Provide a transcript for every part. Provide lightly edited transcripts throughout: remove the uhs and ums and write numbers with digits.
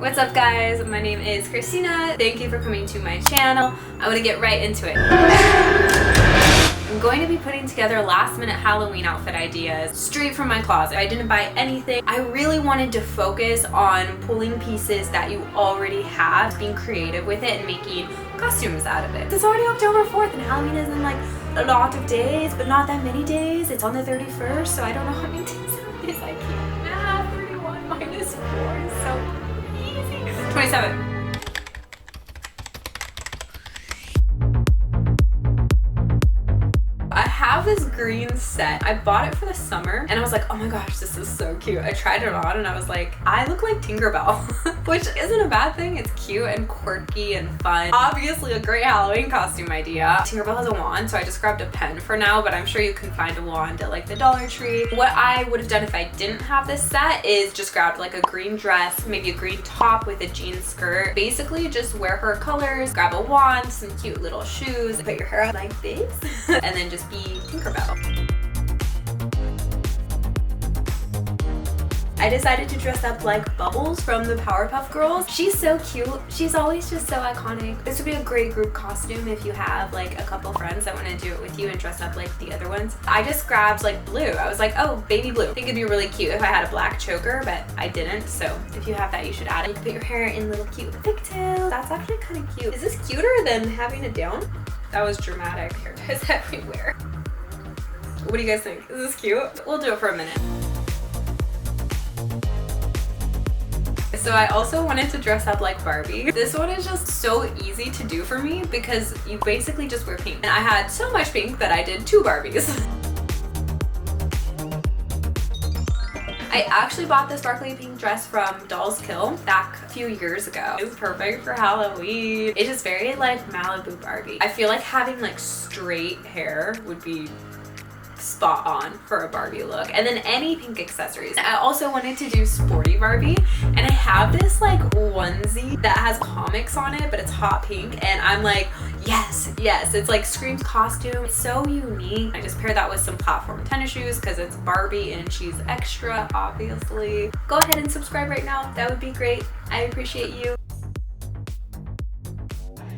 What's up guys, my name is Christina. Thank you for coming to my channel. I'm gonna get right into it. I'm going to be putting together last minute Halloween outfit ideas straight from my closet. I didn't buy anything. I really wanted to focus on pulling pieces that you already have, being creative with it and making costumes out of it. It's already October 4th and Halloween is in like a lot of days, but not that many days. It's on the 31st, so I don't know how many days it is. I can't math. 31 minus 4 is so 27. I have this green set. I bought it for the summer and I was like, oh my gosh, this is so cute. I tried it on and I was like, I look like Tinkerbell, which isn't a bad thing. It's cute and quirky and fun. Obviously a great Halloween costume idea. Tinkerbell has a wand, so I just grabbed a pen for now, but I'm sure you can find a wand at like the Dollar Tree. What I would have done if I didn't have this set is just grabbed like a green dress, maybe a green top with a jean skirt. Basically just wear her colors, grab a wand, some cute little shoes, put your hair up like this, and then just be Tinkerbell. I decided to dress up like Bubbles from the Powerpuff Girls. She's so cute. She's always just so iconic. This would be a great group costume if you have like a couple friends that want to do it with you and dress up like the other ones. I just grabbed like blue. I was like, oh, baby blue. I think it'd be really cute if I had a black choker, but I didn't. So if you have that, you should add it. You can put your hair in little cute pigtails. That's actually kind of cute. Is this cuter than having it down? That was dramatic. Hair ties everywhere. What do you guys think? Is this cute? We'll do it for a minute. So I also wanted to dress up like Barbie. This one is just so easy to do for me because you basically just wear pink. And I had so much pink that I did 2 Barbies. I actually bought this sparkly pink dress from Dolls Kill back a few years ago. It's perfect for Halloween. It's just very like Malibu Barbie. I feel like having like straight hair would be spot on for a Barbie look, and then any pink accessories. I also wanted to do sporty Barbie, and I have this like onesie that has comics on it, but it's hot pink, and I'm like, yes, it's like Scream's costume. It's so unique. I just paired that with some platform tennis shoes because it's Barbie and she's extra, obviously. Go ahead and subscribe right now. That would be great. I appreciate you.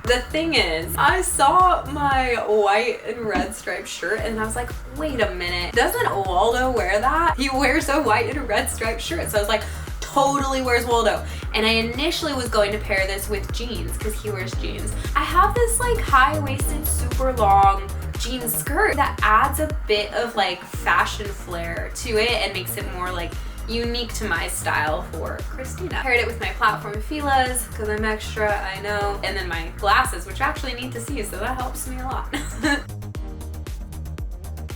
The thing is, I saw my white and red striped shirt and I was like, wait a minute, doesn't Waldo wear that? He wears a white and red striped shirt. So I was like, totally wears Waldo. And I initially was going to pair this with jeans because he wears jeans. I have this like high-waisted, super long jean skirt that adds a bit of like fashion flair to it and makes it more like unique to my style for Christina. Paired it with my platform filas because I'm extra, I know, and then my glasses, which I actually need to see, so that helps me a lot.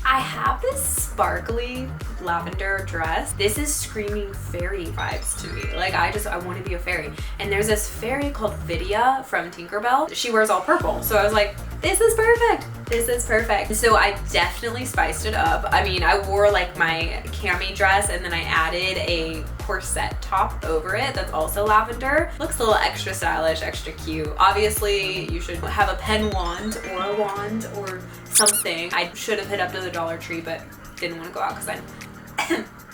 I have this sparkly lavender dress. This is screaming fairy vibes to me. Like I want to be a fairy. And there's this fairy called Vidya from Tinkerbell. She wears all purple. So I was like, this is perfect. This is perfect. So I definitely spiced it up. I mean, I wore like my cami dress and then I added a corset top over it that's also lavender. Looks a little extra stylish, extra cute. Obviously, you should have a pen wand or something. I should have hit up to the Dollar Tree, but didn't want to go out because I'm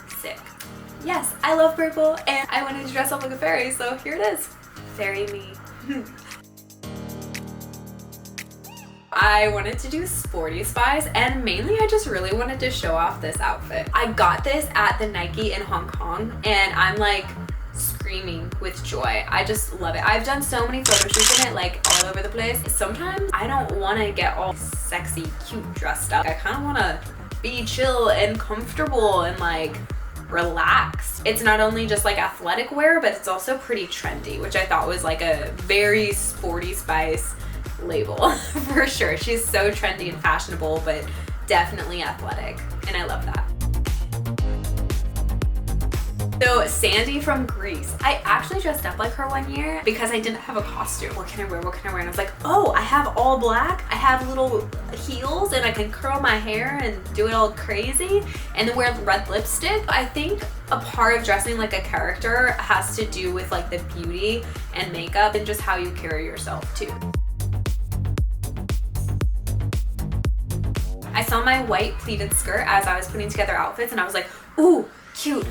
sick. Yes, I love purple and I wanted to dress up like a fairy, so here it is. Fairy me. I wanted to do sporty spies and mainly I just really wanted to show off this outfit. I got this at the Nike in Hong Kong and I'm like screaming with joy. I just love it. I've done so many photo shoots in it like all over the place. Sometimes I don't want to get all sexy, cute dressed up. I kind of want to be chill and comfortable and like relaxed. It's not only just like athletic wear, but it's also pretty trendy, which I thought was like a very sporty spice label for sure. She's so trendy and fashionable, but definitely athletic, and I love that. So Sandy from Greece, I actually dressed up like her one year because I didn't have a costume. What can I wear? And I was like, oh, I have all black. I have little heels and I can curl my hair and do it all crazy and then wear red lipstick. I think a part of dressing like a character has to do with like the beauty and makeup and just how you carry yourself too. I saw my white pleated skirt as I was putting together outfits and I was like, ooh, cute,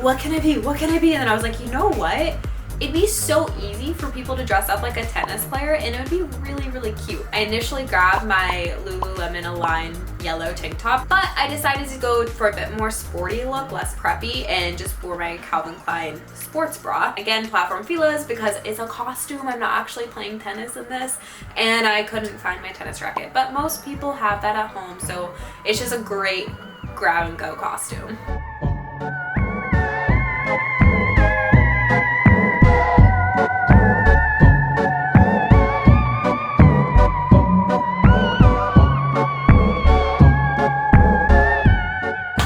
what can I be? And then I was like, you know what? It'd be so easy for people to dress up like a tennis player, and it would be really, really cute. I initially grabbed my Lululemon Align yellow tank top, but I decided to go for a bit more sporty look, less preppy, and just wore my Calvin Klein sports bra. Again, platform Fila's because it's a costume. I'm not actually playing tennis in this, and I couldn't find my tennis racket, but most people have that at home, so it's just a great grab and go costume.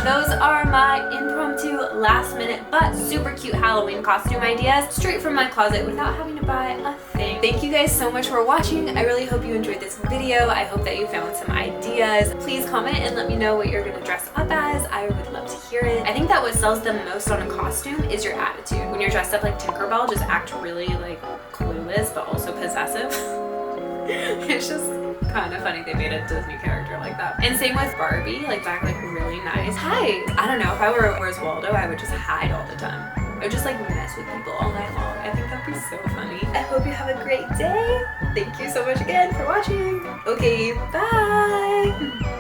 Those are my impromptu, last minute, but super cute Halloween costume ideas straight from my closet without having to buy a thing. Thank you guys so much for watching. I really hope you enjoyed this video. I hope that you found some ideas. Please comment and let me know what you're gonna dress up as. I would love to hear it. I think that what sells the most on a costume is your attitude. When you're dressed up like Tinkerbell, just act really like clueless but also possessive. It's just kind of funny they made a Disney character like that. And same with Barbie, like back like really nice. Hi! I don't know, if I were where's Waldo, I would just hide all the time. I would just like mess with people all night long. I think that'd be so funny. I hope you have a great day. Thank you so much again for watching. Okay, bye!